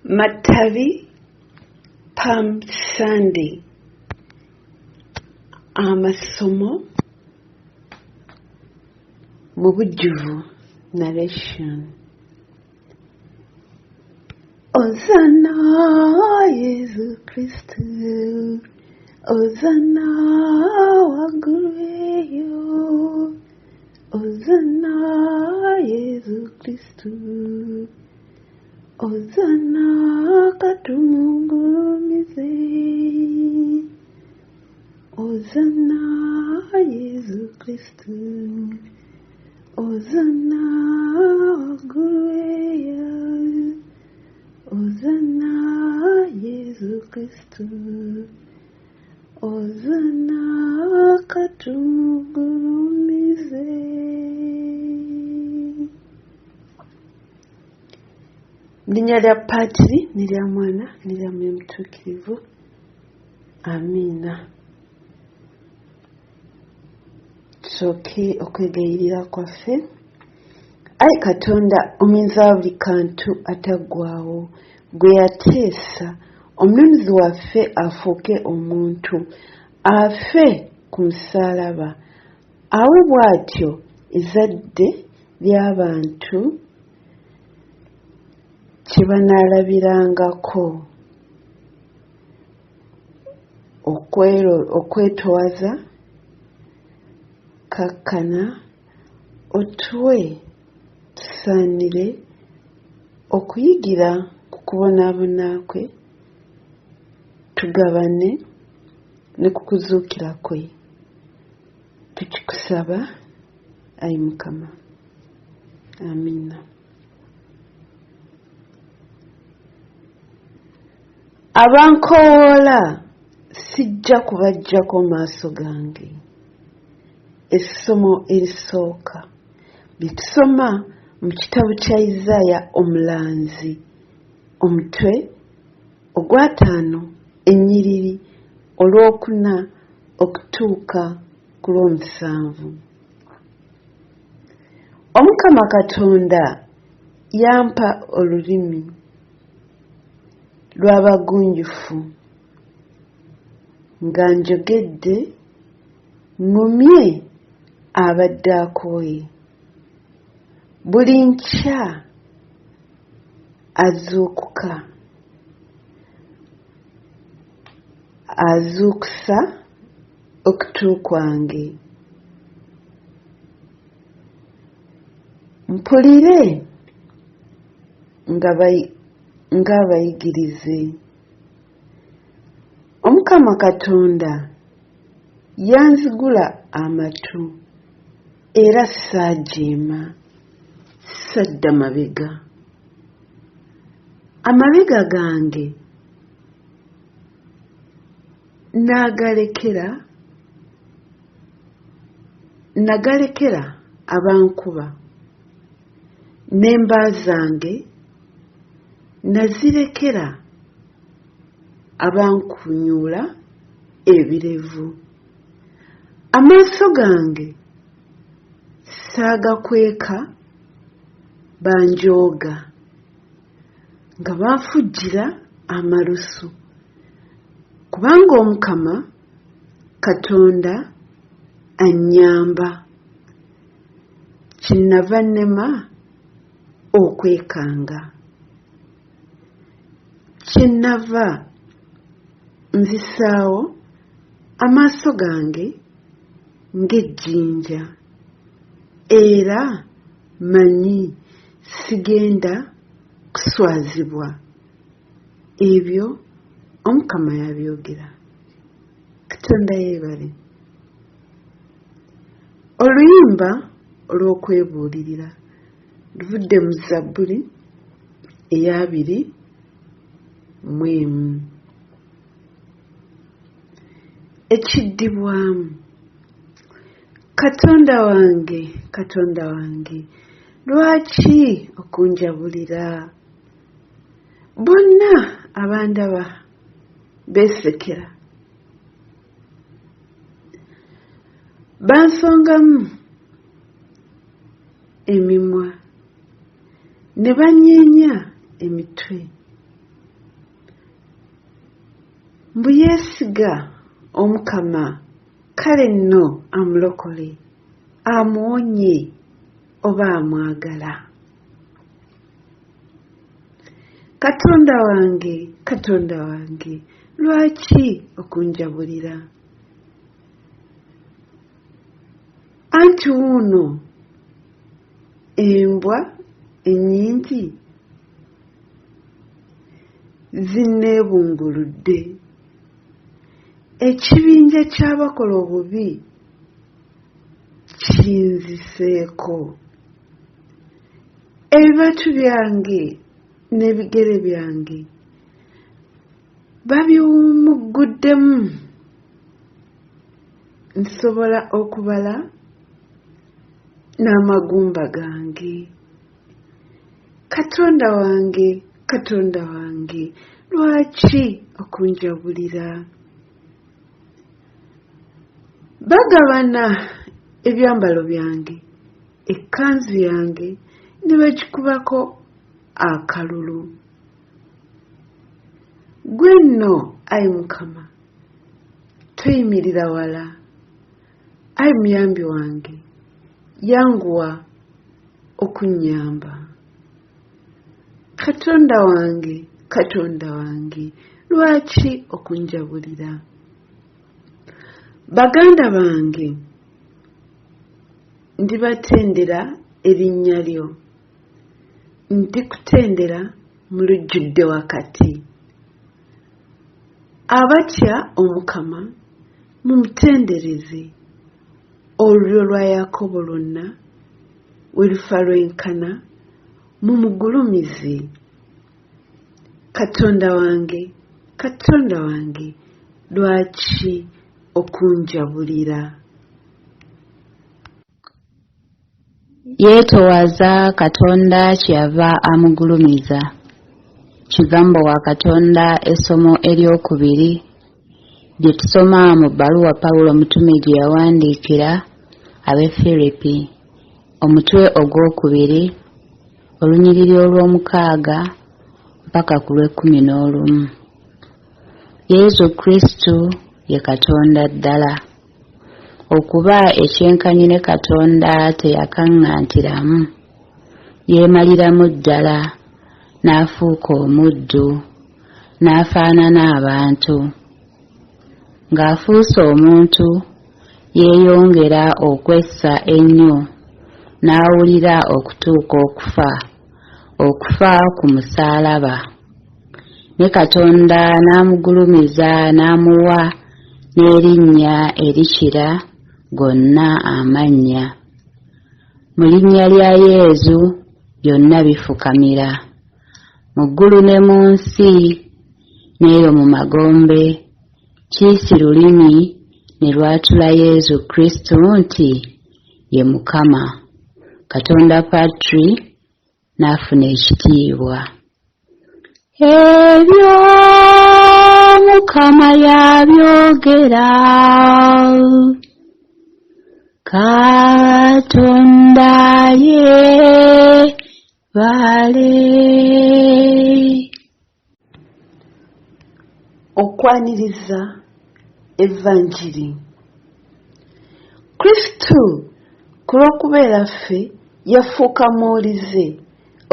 Matabi Palm Sunday. Amasomo mu bujjuvu narration. Ozana Yesu Kristo, Ozana waguleyo, Ozana Yesu Kristo, Ozana katumungulumize, Ozana Yesu Kristo, Ozana waguleyo, Ozana Yesu Kristo, Ozana katumugulumize. Linnya lya Patiri nilya Mwana nilya Mwoyo Mutuukirivu. Amiina. Tusooke okwegayirira kwaffe. Ayi Katonda omulinzi wa buli kantu ataggwaawo, gwe yateesa omulumizi waffe afuuke omuntu, afe ku musaalaba, awe bw'atyo ezzadde ly'abantu kye banaalabirangako okwetoowaza, kakkana otuwe tusaanire okuyigira ku kubonaabona kwe, tugabane ne ku kuzuukira kwe. Tukikusaba ayi Mukama. Amiina. Abankoowoola sijja kubaggyako maaso gange. Essomo erisooka lye tusoma mu kitabo kya Isaaya omulanzi, omutwe ogwa5, ennyiriri olwokuna okutuuka ku lw'omusanvu. Omukama Katonda yampa olulimi lw'abagunjufu, nga njogedde ŋŋumye abadde akooye. Buli nkya azuukuka, azuukusa okutu kwange. Mpulire ng'abayigirize. Omukama Katonda yanzigula amatu era saajeema, sadda mabega. Amabega gange nagalekera abankuba, n'emba zange nazirekera abankunyuula ebirevu. Amaaso gange saagakweka banjooga, nga banfujjira amalusu, kubanga Omukama Katonda annyamba. Kinnava nnema okwekanga, kinnava nzisaawo amaaso gange ng'ejjinja, era manyi sigenda kuswazibwa. Ebyo Omukama yabyogera. Katonda yeebale. Oluyimba olw'okwebuulirira luvudde mu Zabbuli eya 2:1. Ekiddibwamu. Katonda wange, Katonda wange, lwaki okunjabulira? Bonna abandaba beesekera, bansongamu emimwa ne banyeenya emitwe. mbu yeesiga Omukama kale nno amulokole, amuwonye oba amwagala. Katonda wange, Katonda wange, lwaki okunjabulira? Anti wuuno embwa ennyingi zinneebunguludde, ekibinja ky'abakola obubi kinziseeko, ebibatu byange n'ebigere byange babiwummuguddemu. Nsobola okubala n'amagumba gange. Katonda wange, Katonda wange, lwaki okunjabulira? Bagabana ebyambalo byange, ekkanzu yange ne bagikubako akalulu. Gwe nno, Ayi Mukama, toyimirira wala. Ayi muyambi wange, yanguwa okunnyamba. Katonda wange, Katonda wange, lwaki okunjabulira? Baganda bange, ndibatendera erinnya lyo, ndikutendera mu lujjudde wakati. Abatya Omukama mumutendereze, olulyo lwa Yakobo lwonna we lufa lwenkana mumugulumize. Katonda wange, Katonda wange, lwaki okunjabulira? Yeetowaza Katonda kyeyava amugulumiza. Kigambo wa Katonda essomo eryokubiri lye tusoma mu bbaluwa Pawulo omutume gye yawandiikira ab'Efiripi, omutwe ogwokubiri, olunyiriri olw'omukaaga mpaka ku lw'ekkumi-n'olumu. Yesu Kristo ye Katonda ddala. Okuba ekyenkanyi ne Katonda teyakaŋŋantiramu, yeemaliramu ddala n'afuuka omuddu, n'afaanana abantu. Ng'afuuse omuntu, yeeyongera okwessa ennyo, n'awulira okutuuka okufa ku musaalaba. Ne Katonda n'amugulumiza n'amuwa n'erinnya erikira gonna amannya. Mu linnya lya Yesu byonna bifukamira, mu ggulu ne mu nsi n'eyo mu magombe. Kiisi lulimi ne lwatula Yesu Kristo nti ye Mukama. Katonda Patri n'afuna ekitiibwa. Ebyo Mukama yabyogera, Katonda yeebale. Okwaniriza Evanjiri. Kristo ku lw'okubeera ffe yafuuka muwulize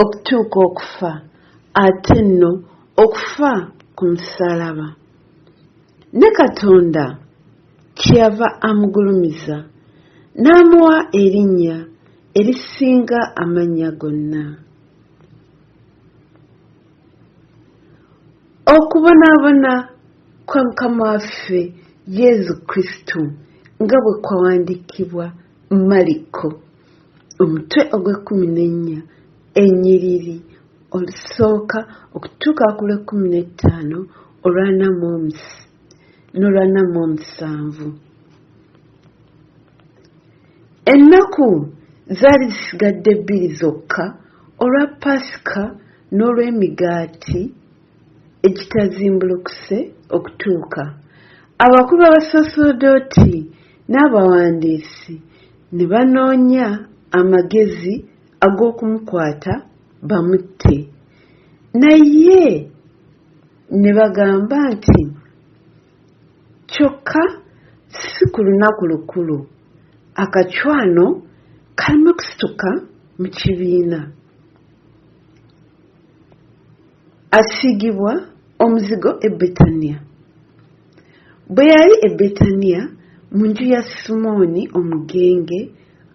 okutuuka okufa, ate nno okufa ku musaalaba. Ne Katonda kyeyava amugulumiza n'amuwa erinnya erisinga amannya gonna. Okubonaabona kwa Mukama waffe Yesu Kristo nga bwe kwawandiikibwa Maliko omutwe ogw'ekkumi-n'ennya ennyiriri olusooka okutuuka ku lw'ekkumi-n'ettaano n'olwa 47. Ennaku zaali zisigadde 2 zokka olwa Pasika n'olw'emigaati egitazimbulukuse okutuuka. Abakulu b'abasaserdoti n'abawandiisi ne banoonya amagezi ag'okumukwata bamutte, naye ne bagamba nti kyokka si ku lunaku lukulu akacwano kalimu kusituka mu kibiina. Asiigibwa omuzigo e Betania. Bwe yali e Betania mu nju ya Simooni omugenge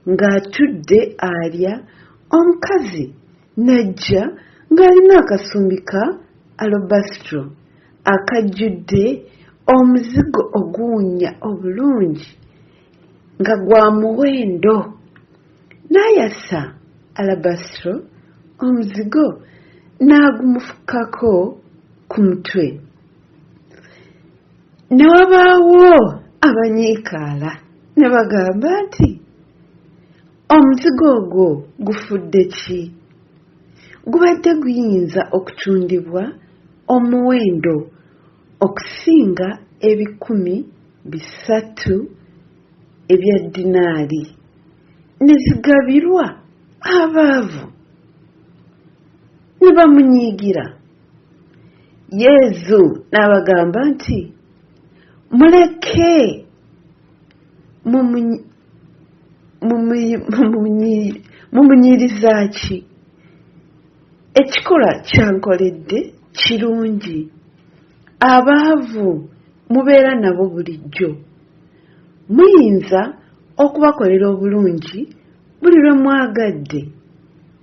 ng'atudde alya, omukazi n'ajja ng'alina akasumbi ka alabastro akajjudde omuzigo oguwunya obulungi nga gwa muwendo. N'ayasa alabastro omuzigo n'agumufukako ku mutwe. Ne wabaawo abanyiikaala ne bagamba nti, omuzigo ogwo gufudde ki? Gubadde guyinza okutundibwa omuwendo okusinga 300 ebya dinaali ne zigabirwa abaavu. Ne bamunyiigira. Yezu n'abagamba nti, muleke mumunyiriza ki? Ekikolwa kyankoledde kirungi. Abaavu mubeera nabo bulijjo. Muyinza okubakolera obulungi buli lwe mwagadde,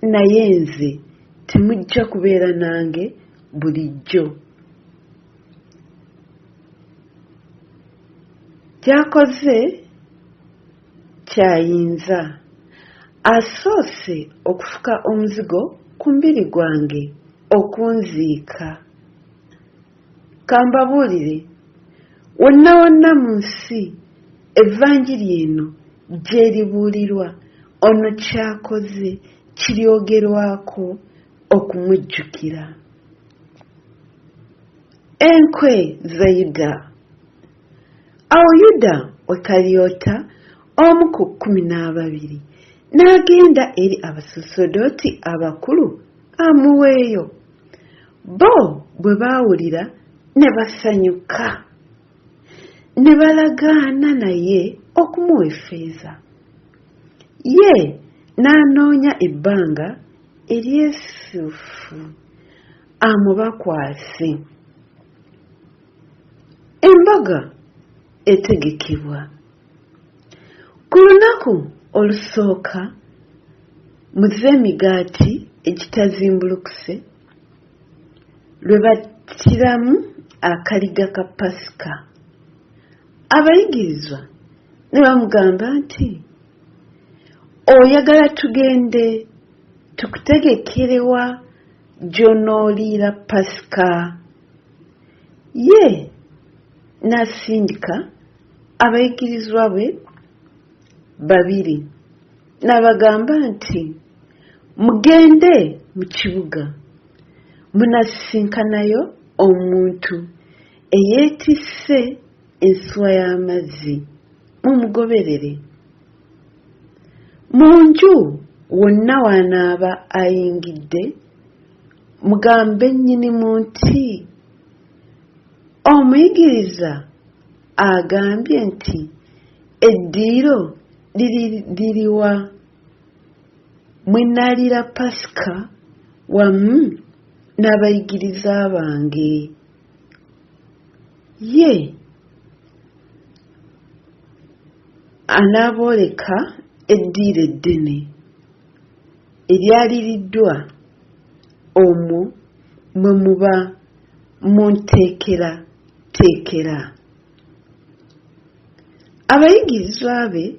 naye nze temujja kubeera nange bulijjo. Ky'akoze kyayinza. Asoose okufuka omuzigo ku mubiri gwange okunziika. Kambabuulire, wonna wonna mu nsi evvanjiri eno gy'eribuulirwa, ono ky'akoze kiryogerwako okumujjukira. Enkwe za Yuda. Awo Yuda we Kaliyoota, omu ku 12, n'agenda eri abasaserdoti abakulu amuweeyo. Bo bwe baawulira ne basanyuka, ne balagaana naye okumuwa effeeza. Ye n'anoonya ebbanga eryessuufu amubakwase. Embaga etegekebwa. Ku lunaku olusooka muze emigaati egitazimbulukuse, lwe battiramu akaliga ka Pasika. Abayigirizwa ne bamugamba nti, oyagala tugende tukutegekerewa gy'onooliira Pasika? Ye n'asindika abayigirizwa be 2 n'abagamba nti, mugende mu kibuga munasisinkanayo omuntu eyeetisse ensuwa y'amazzi, mumugoberere. Mu nju wonna w'anaaba ayingidde, mugambe nnyinimu nti, omuyigiriza agambye nti eddiiro liriwa mwenaalira Pasika wamu n'abayigiriza bange. Ye anaabooleka eddiiro eddene eryaliriddwa, omwo mwe muba munteekera. Abayigirizwa be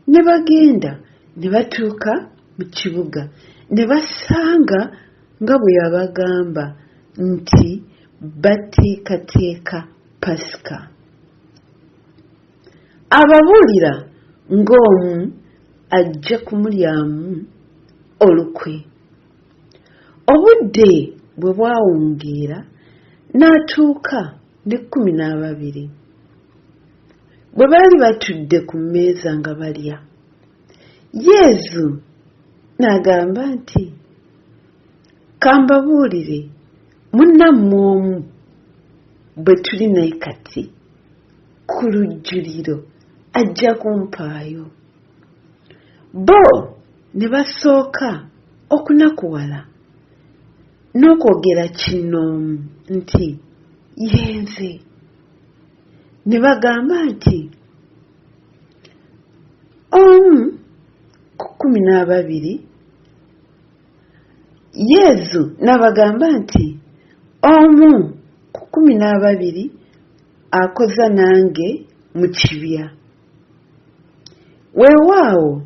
ne bagenda ne batuuka mu kibuga ne basanga nga bwe yabagamba nti bateekateeka Pasika. Ababuulira ng'omu ajja kumulyamu olukwe. Obudde bwe bwawungeera n'atuuka ne 12. Bwe baali batudde ku mmeeza nga balya, Yezu n'agamba nti, kambabuulire, munnammwe omu bwe tuli naye kati ku lujjuliro ajja kumpaayo. Bo ne basooka okunakuwala n'okwogera kinnoomu nti yenze. Ne bagamba nti omu ku 12, Yesu n'abagamba nti omu ku 12 akoza nange mu kibya. Weewaawo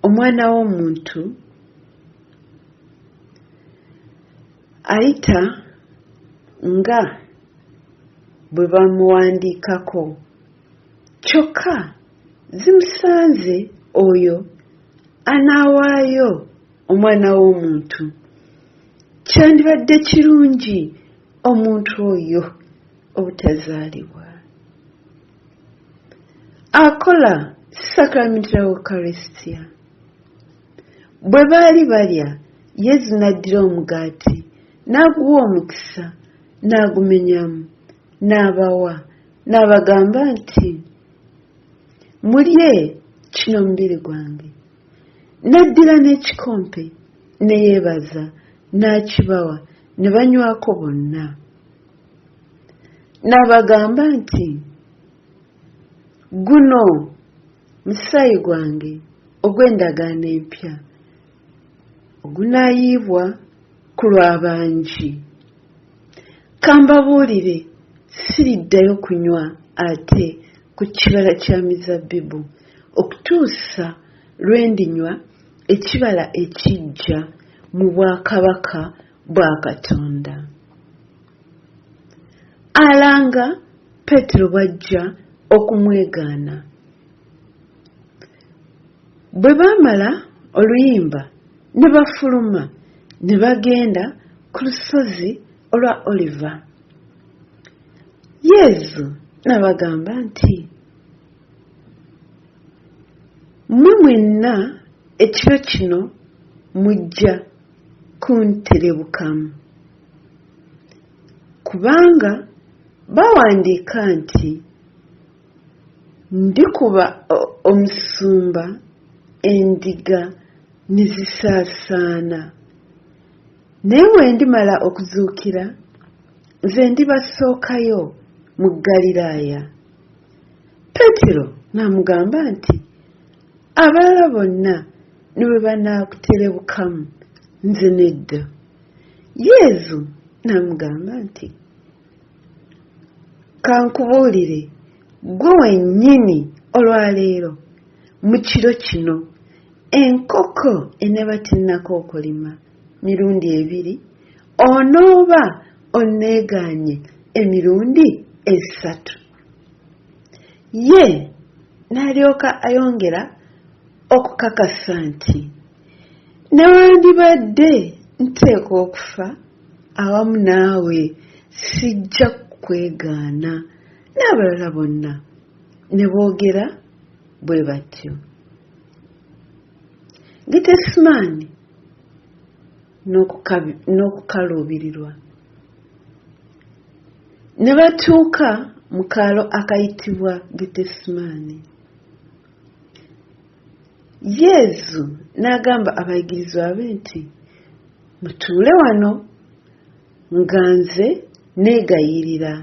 Omwana w'Omuntu ayita nga bwe bamuwandiikako, kyokka zimusanze oyo anaawaayo Omwana w'Omuntu. Kyandibadde kirungi omuntu oyo obutazaalibwa. Akola sakramenti ya Eucharistia. Bwe baali balya, Yesu n'addira omugaati n'aguwa omukisa n'agumenyamu n'abawa n'abagamba nti mulye, kino mubiri gwange. N'addira n'ekikompe ne yeebaza n'akibawa ne banywako bonna. N'abagamba nti guno musaayi gwange ogw'endagaano empya ogunaayiibwa ku lw'abangi. Kambabuulire, siriddayo kunywa ate ku kibala kya mizabbibu okutuusa lwe ndinywa ekibala ekiggya mu bwakabaka bwa Katonda. Alanga Peetero bw'ajja okumwegaana. Bwe baamala oluyimba ne bafuluma ne bagenda ku lusozi olwa Oliva. Yesu n'abagamba nti mmwe mwenna ekiro kino mujja kunterebukamu, kubanga bawandiika nti ndikuba omusumba endiga ne zisaasaana. Naye bwe ndimala okuzuukira, nze ndibasookayo mu Ggaliraaya. Peetero n'amugamba nti abalala bonna ne bwe banaakuterebukamu, nze nedda. Yesu n'amugamba nti kankubuulire, gwe wennyini olwaleero mu kiro kino enkoko eneeba tennako okulima mirundi 2, onooba onneegaanye emirundi 3. Ye n'alyoka ayongera okukakasa nti newandibadde nteekwa okufa awamu naawe, sijja kukwegaana. N'abalala bonna ne boogera bwe batyo. Getesemaani n'okukaluubirirwa. Ne batuuka mu kaalo akayitibwa Getesemaani. Yesu n'agamba abayigirizwa be nti mutuule wano nga nze neegayirira.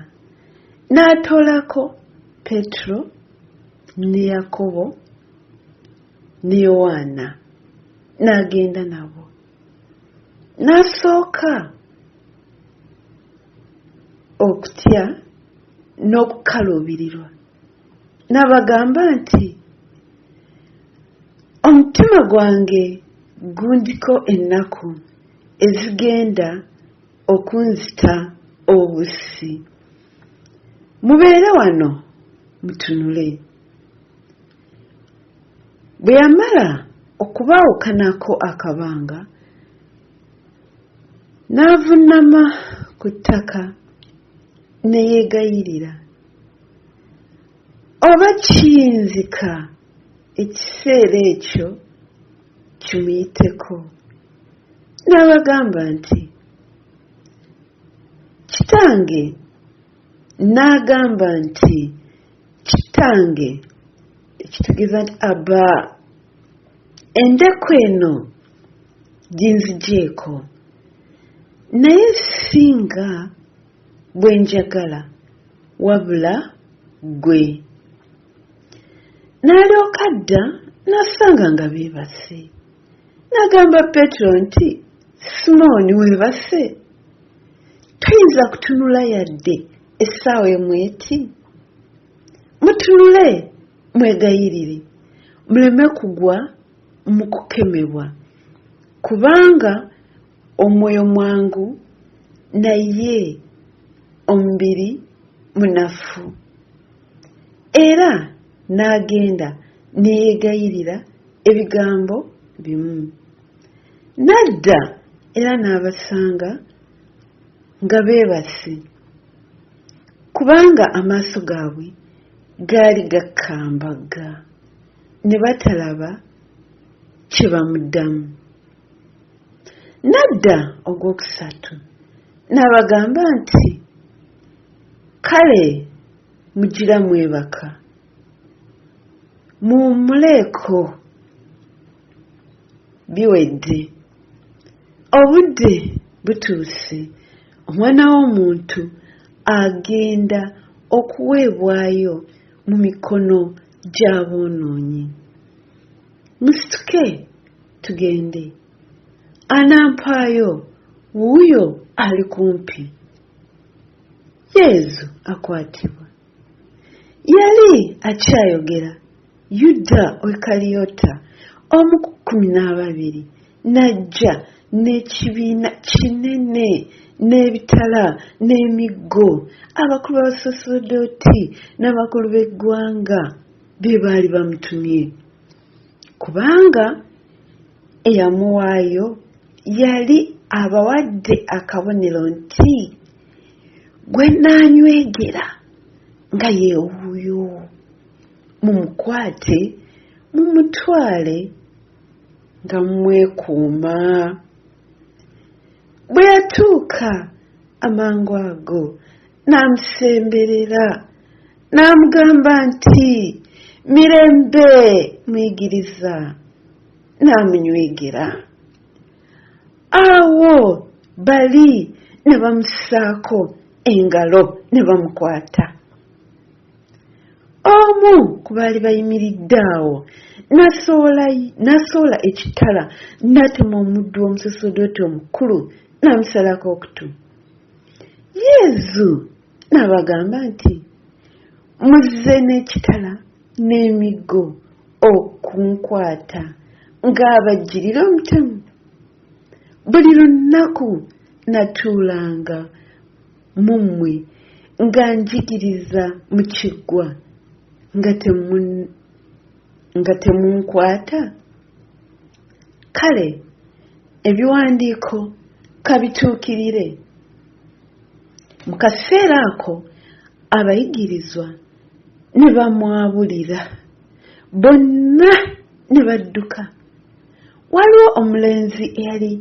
N'atoolako Peetero ne Yakobo ne Yowaana n'agenda nabo. N'asooka okutya n'okukaluubirirwa. N'abagamba nti omutima gwange gundiko ennaku ezigenda okunzita obussi. Mubeere wano mutunule. Bwe yamala okubaawukanako akabanga, n'avuunama ku ttaka ne yeegayirira, oba kiyinzika ekiseera ekyo kimuyiteko. N'abagamba nti kitange n'agamba nti kitange ekitegeeza nti aba endeku eno ginzigyeko naye singa bwe njagala wabula gwe. N'alyoka adda n'asanga nga beebase. N'agamba Petero nti Simooni weebase, toyinza kutunula yadde essaawa emweti? Mutunule mwegayirire muleme kugwa mu kukemebwa, kubanga omwoyo mwangu naye omubiri munafu. Era n'agenda neyeegayirira ebigambo bimu. N'adda era n'abasanga nga beebase, kubanga amaaso gaabwe gaali gakambaga ne batalaba kye bamuddamu. N'adda ogwokusatu n'abagamba nti kale mugira mwebaka, muwummuleeko, biwedde, obudde butuuse, omwana w'omuntu agenda okuweebwayo mu mikono gy'aboonoonyi. Musituke tugende, anampaayo wuuyo ali kumpi. Yesu akwatibwa. Yali akyayogera, Yuda Ikaliyota, omu ku 12, n'ajja n'ekibiina kinene n'ebitala n'emiggo, abakulu b'abasaserodooti n'abakulu b'eggwanga be baali bamutumye, kubanga eyamuwaayo yali abawadde akabonero nti gwe naanywegera nga ye wuuyo, mumukwate mumutwale nga mwekuuma. Bwe yatuuka amangu ago n'amusemberera n'amugamba nti mirembe muyigiriza, n'amunywegera. Awo bali ne bamusaako engalo ne bamukwata. Omu ku baali bayimiridde awo n'asoola ekitala n'atema omuddu w'omusaserodooti omukulu n'amusalako okutu. Yesu n'abagamba nti muzze n'ekitala n'emiggo okunkwata ng'abajjirira omutemu. Buli lunaku natuulanga mu mmwe nga njigiriza mu kiggwa nga temunkwata. Kale ebiwandiiko kabituukirire. Mu kaseera ako abayigirizwa ne bamwabulira, bonna ne badduka. Waliwo omulenzi eyali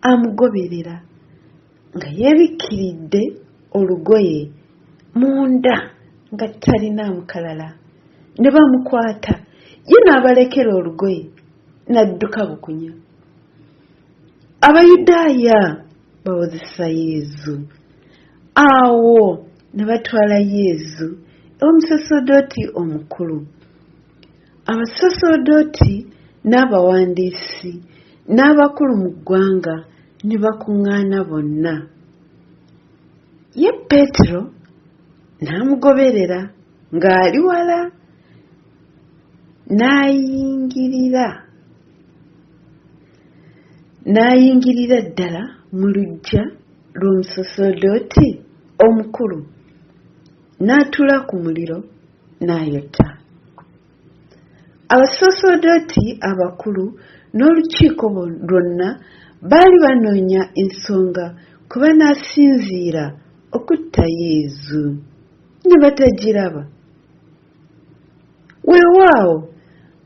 amugoberera nga yeebikkiridde olugoye munda nga talinaamu kalala. Ne bamukwata, ye n'abalekera olugoye n'adduka bukunya. Abayudaaya bawozesa Yesu. Awo ne batwala Yesu omusaserodooti omukulu. Abasaserodooti n'abawandiisi n'abakulu mu ggwanga ne bakuŋŋaana bonna. Ye Peetero n'amugoberera ng'ali wala, n'ayingirira ddala mu luggya lw'omusaserodooti omukulu, n'atuula ku muliro n'ayota. Abasaserodooti abakulu n'olukiiko lwonna baali banoonya ensonga kwe banaasinziira okutta Yesu ne batagiraba. Weewaawo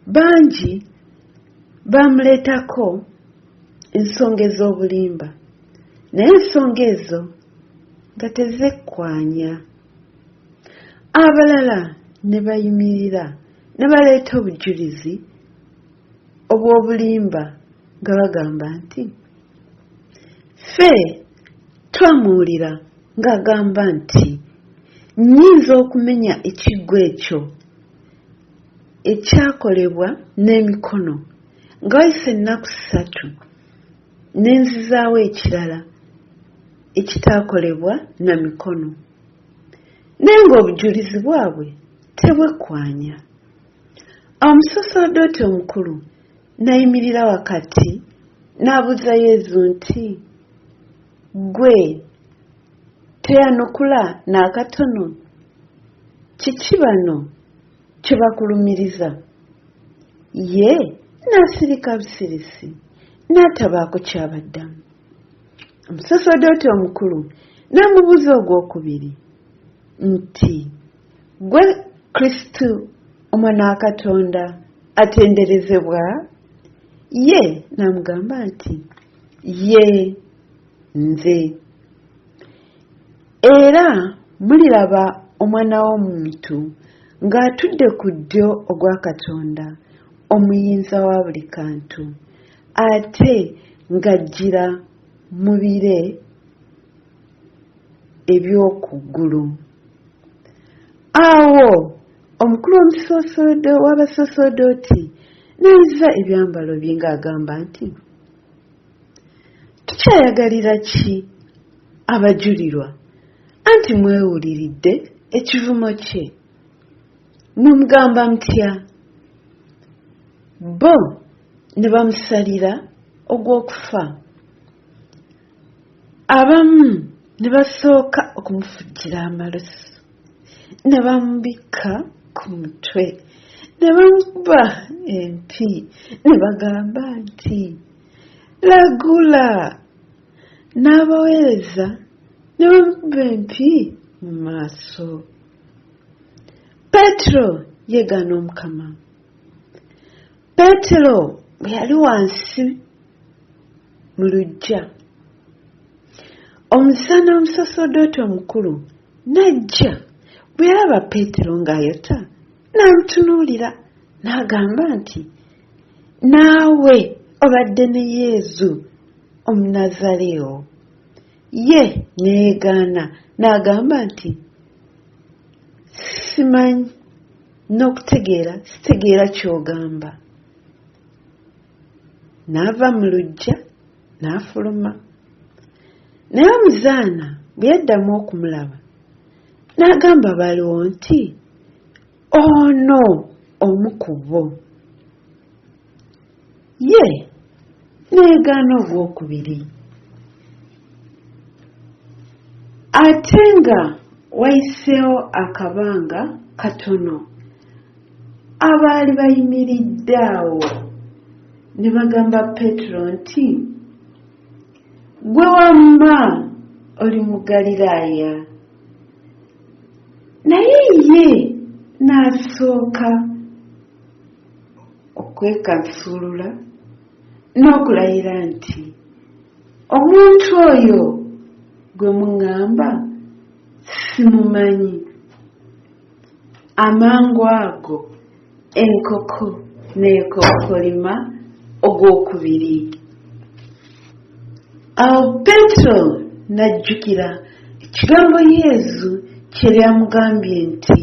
bangi bamuleetako ensonga ez'obulimba, naye ensonga ezo nga tezekkwanya. Abalala ne bayimirira ne baleeta obujulizi obw'obulimba nga bagamba nti ffe twamuwulira ng'agamba nti nnyinza okumenya ekiggwa ekyo ekyakolebwa n'emikono nga wayise ennaku 3 ne nzizaawo ekirala ekitaakolebwa na mikono, naye ng'obujulizi bwabwe tebwekwanya. Omusaseredooti omukulu n'ayimirira wakati n'abuuza Yesu nti, gwe teyanukula n'akatono? Kiki bano kye bakulumiriza? Ye n'asirika busirisi n'atabaako ky'abaddamu. Omusaseredooti omukulu n'amubuuza ogwokubiri nti, gwe Kristo omwana wa Katonda atenderezebwa? Ye n'amugamba nti, ye nze. Era muliraba omwana w'omuntu ng'atudde ku ddyo ogwa Katonda omuyinza wa buli kantu, ate ng'ajjira mu bire eby'oku ggulu. Awo omukulu w'abasaseredooti n'ayuza ebyambalo bye ng'agamba nti, tukyayagalira ki abajulirwa anti mwewuliridde ekivumo kye? Mumugamba mutya? Bo ne bamusalira ogw'okufa. Abamu ne basooka okumufujjira amalosi, ne bamubikka ku mutwe, ne bamukuba empi, ne bagamba nti, lagula. N'abaweereza ne bamukuba empi mu maaso. Peetero yeegaana Omukama. Peetero bwe yali wansi mu luggya, omuzaana w'omusaseredooti omukulu n'ajja. Bwe yalaba Peetero ng'ayota n'amutunuulira n'agamba nti, naawe obadde ne Yesu Omunazaleewo. Ye neyeegaana n'agamba nti, simanyi sitegeera ky'ogamba. N'ava mu luggya n'afuluma. Naye omuzaana bwe yaddamu okumulaba n'agamba baliwo nti, ono omu ku bo. Ye neegaana ogwokubiri. Ate nga wayiseewo akabanga katono, abaali bayimiridde awo ne bagamba Peetero nti, gwe wamma oli mu Ggaliraaya. Naye ye n'asooka okwekansulula n'okulayira nti, omuntu oyo gwe muŋŋamba simumanyi. Amangu ago enkoko n'ekookolima ogwokubiri. Awo Peetero n'ajjukira ekigambo Yesu kye yamugambye nti,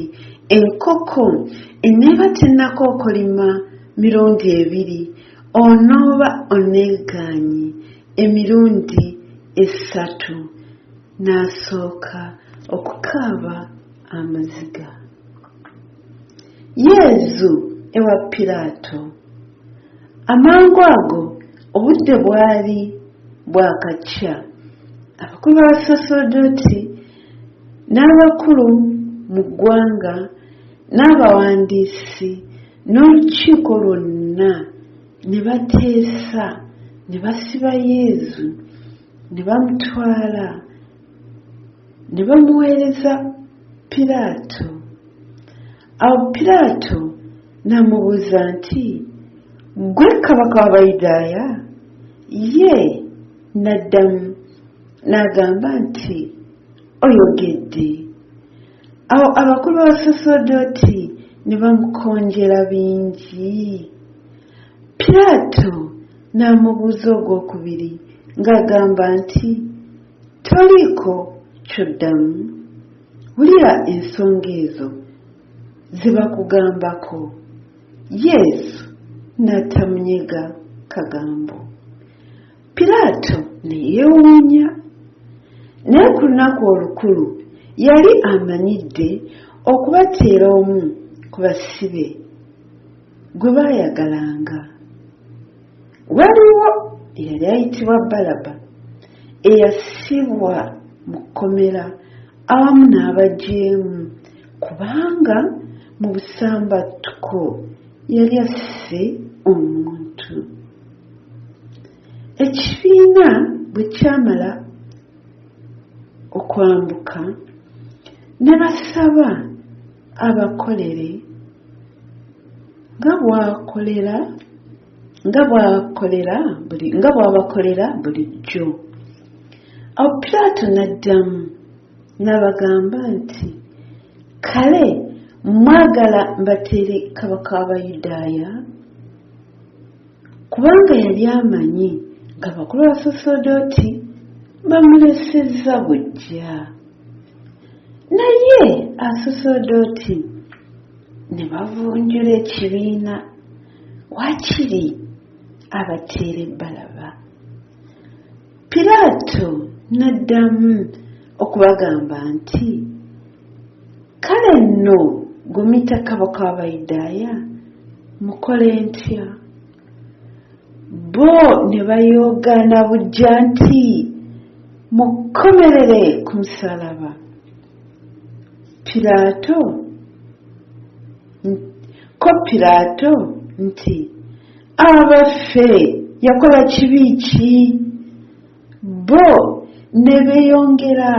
enkoko eneeba tennakookolima mirundi 2, onooba oneegaanye emirundi 3. N'asooka okukaaba amaziga. Yesu ewa Piraato. Amangu ago obudde bwali bwakakya. Abakulu b'abasaseredooti n'abakulu mu ggwanga n'abawandiisi n'olukiiko lwonna ne bateesa, ne basiba Yesu, ne bamutwala, ne bamuweereza Piraato. Awo Piraato n'amubuuza nti, gwe kabaka w'Abayudaaya? Ye n'addamu n'agamba nti, oyogedde. awo abakulu b'abasaserdoti ne bamukonjera bingi. Piraato n'amubuuza ogwokubiri ng'agamba nti, toliiko ky'oddamu? Wulira ensonga ezo ze bakugambako. Yesu n'atamunyega kagambo. Piraato ne yeewuunya, naye ku lunaku olukulu yali amanyidde okubateera omu ku basibe gwe baayagalanga. Waliwo eyali ayitibwa Balaba eyasibwa mu kkomera awamu n'abajeemu kubanga mu busambattuko yali asse omuntu. Ekibiina bwe kyamala okwambuka ne basaba abakolere nga bw'abakolera bulijjo. Awo Piraato n'addamu n'abagamba nti, kale mwagala mbateere kabaka w'Abayudaaya? Kubanga yali amanyi nga bakulu b'abasaserdoti bamulesezza buggya. Naye abasaserdoti ne bavunjula ekibiina waakiri abateere Balaba. Piraato n'addamu okubagamba nti, kale nno gumita kabaka w'Abayudaaya mukole ntya? Bo ne bayoogaana buggya nti, mukomerere ku musaalaba. Piraato nti, abaffe yakola kibi ki? Bo ne beeyongera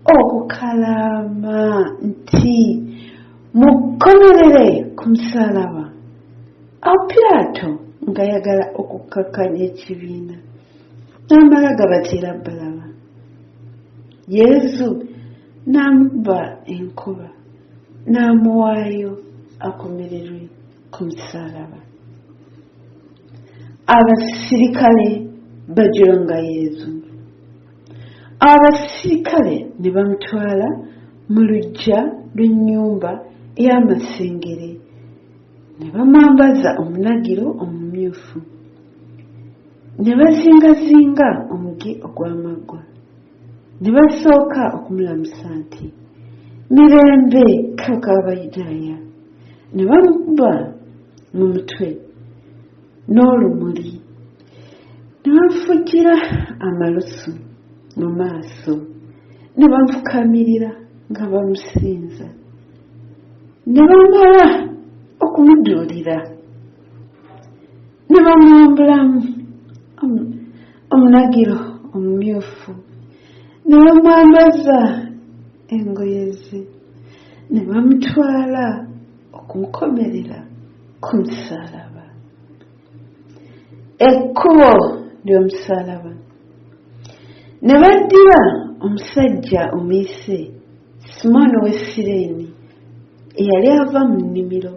okukalaama nti, mukomerere ku musaalaba. Awo Piraato ng'ayagala okukakkanya ekibiina n'amala gabateera Balaba. Yesu n'amuba enkuba n'amuwaayo akomererwe ku musaalaba. Abasirikale bajonga Yesu. Abasirikale ne bamutwala mu luggya lw'ennyumba ey'amasengere ne bamwambaza omunagiro omumyufu ne bazingazinga omuge ogw'amaggwa ne basooka okumulamusa nti, mirembe kabaka w'Abayudaaya. Ne bamukuba mu mutwe n'olumuli ne bamufugira amalusu mu maaso ne bamufukamirira nga bamusinza. Ne bamala okumuduulira ne bamwambulamu omunagiro omumyufu ne bamwambaza engoye ze ne bamutwala okumukomerera ku musaalaba. Ekkubo ly'omusaalaba. Ne baddira omusajja omuyise Simooni w'e Sireeni eyali ava mu nnimiro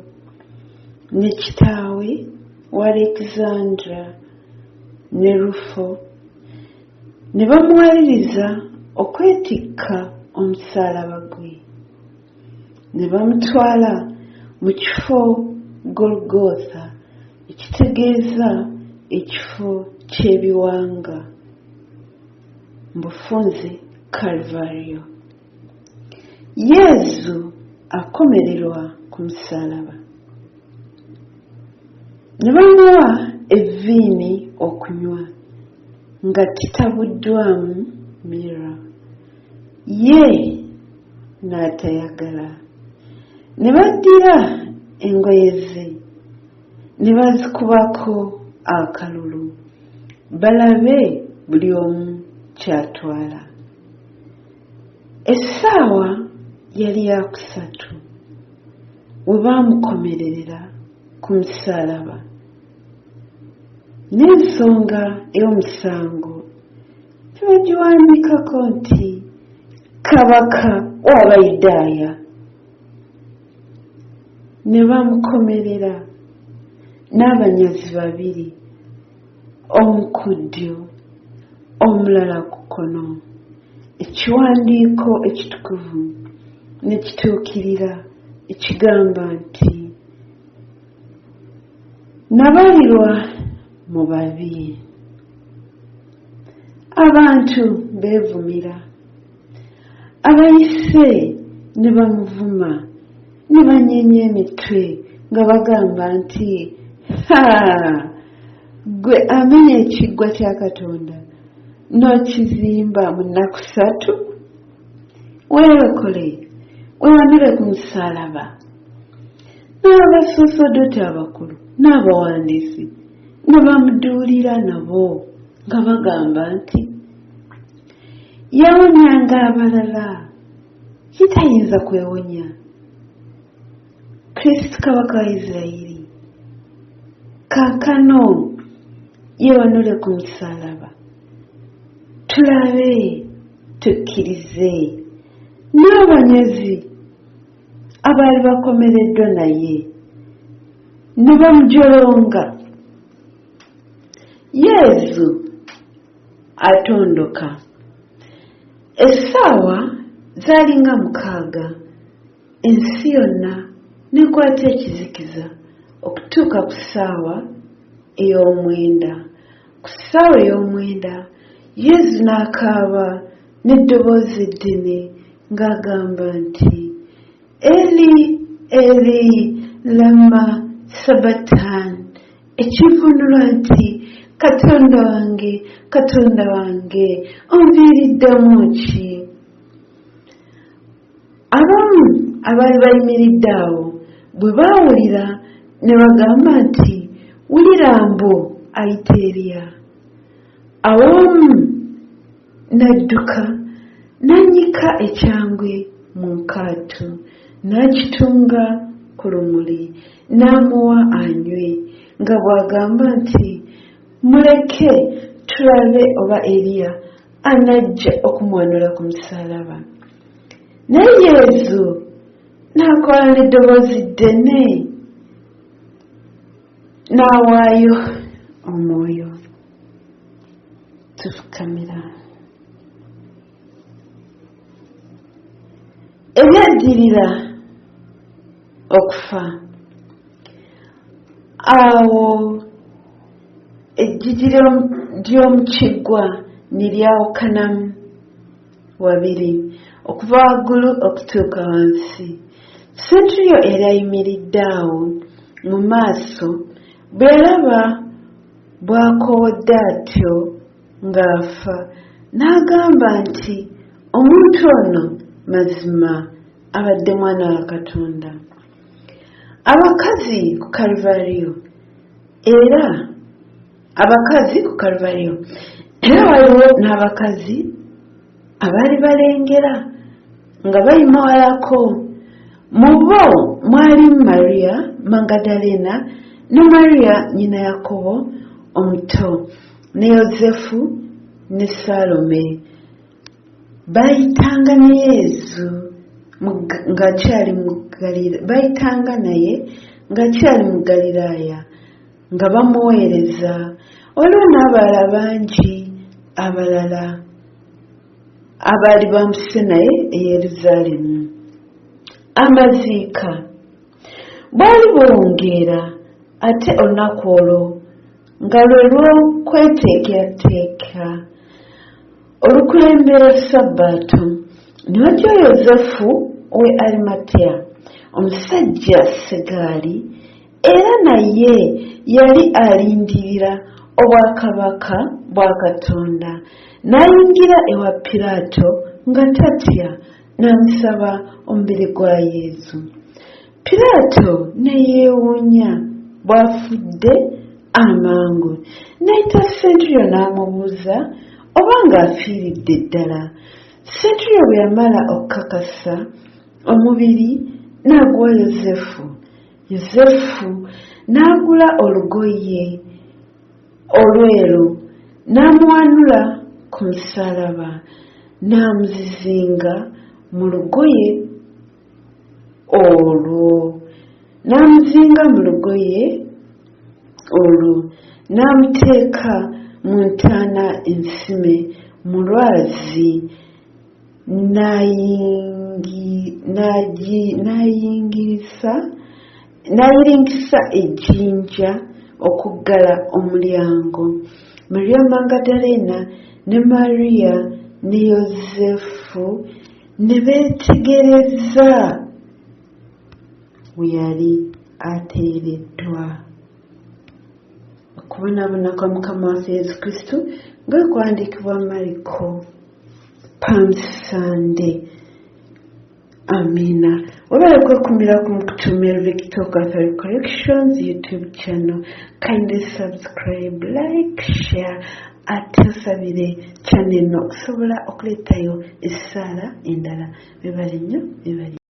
ne kitaawe wa Alexandra ne Rufo ne bamuwaliriza okwetikka omusaalaba gwe. Ne bamutwala mu kifo Golgotha ekitegeeza ekifo ky'ebiwanga, mu bufunze Kalvario. Yesu akomererwa ku musaalaba. Ne bamuwa evviini okunywa nga titabuddwamu mira, ye n'atayagala. Ne baddira engoye ze ne bazikubako akalulu balabe buli omu kyatwala. Essaawa yali yakusatu we baamukomerera ku musaalaba. N'ensonga ey'omusango tebagiwandiikako nti kabaka w'Abayudaaya ne bamukomerera n'abanyazi babiri, omu ku ddyo omulala ku kkono. Ekiwandiiko ekitukuvu ne kituukirira ekigamba nti nabalirwa mu babi. Abantu beevumira, abayise ne bamuvuma ne banyeenya emitwe nga bagamba nti gwe amenya ekiggwa kya Katonda n'okizimba mu nnaku 3, weerokole weewanire ku musaalaba. N'abasaseredoti abakulu n'abawandiisi ne bamuduulira nabo nga bagamba nti yawonyanga abalala, ye tayinza kwewonya. Kristo kabaka wa Isirayiri kaakano yeewanire ku musaalaba, tulabe tukkirize. N'abanyazi abaali bakomereddwa naye ne bamujolonga. Yesu atondoka. Essaawa zaalinga 6, ensi yonna n'ekwata ekizikiza okutuuka ku ssaawa ey'omwenda. Ku ssaawa ey'omwenda Yesu n'akaaba n'eddoboozi eddene ng'agamba nti Eli Eli lama sabakthani, ekivunulwa nti Katonda wange Katonda wange onviiriddemu ki? Abamu abaali bayimiridde awo bwe baawulira ne bagamba nti wulira mbu ayita Eriya. Awomu n'adduka n'annyika ekyangwe mu nkaato n'akitunga ku lumuli n'amuwa anywe nga bw'agamba nti muleke tulabe oba Eriya anajja okumwanula ku musaalaba. Naye Yesu n'akola n'eddoboozi ddene n'awaayo omwoyo. Tufukamira. Ebyaddirira okufa, awo eggigi ly'omu kiggwa ne lyawukanamu wabiri, okuva waggulu okutuuka wansi. Senturiyo erayimiridde awo mu maaso bwe yalaba bw'akoowodde atyo ng'afa, n'agamba nti omuntu ono mazima abadde mwana wa Katonda. Abakazi ku Kaluvaliyo era waliwo n'abakazi abaali balengera nga bayima walako. Mu bo mwali Mariya Magdalena ne Mariya nnyina Yakobo omuto ne Yozefu ne Salome. Bayitanga ne Yesu bayitanga naye ng'akyali mu Ggaliraaya nga bamuweereza. Waliwo n'abalala bangi abalala abaali bamuse naye e Yerusaalemu. Amaziika bwali buwungeera ate olunaku olwo nga lwe lw'okweteekerateeka olukulembera Sabbaato, ne wajja Yozefu we Arimateya, omusajja Segaali, era naye yali alindirira obwakabaka bwa Katonda. N'ayingira ewa Piraato nga tatya, n'amusaba omubiri gwa Yesu. Piraato ne yeewuunya bw'afudde amangu, n'ayita Senturiyo n'amubuuza oba ng'afiiridde ddala. Senturiyo bwe yamala okukakasa omubiri n'aguwa Yozefu. Yozefu n'agula olugoye olweru n'amuwanula ku musaalaba, n'amuzizinga mu lugoye olwo. n'amuzinga mu lugoye olwo n'amuteeka mu ntaana ensime mu lwazi n'ayiringisa ejjinja okuggala omulyango. Maria Magdalena ne Maria ne Yozefu ne beetegereza we yali ateereddwa. Okubonaabona kwa Mukama waffe Yesu Kristo nga kuwandiikibwa Mariko. Palm Sunday. Amina. Obale kwekumira ku mukutumira Victor Catholic Corrections YouTube channel. Kindly subscribe, like, share, atusabire channel no okusobola okuleetayo essaala endala. Bebale nnyo, bebale.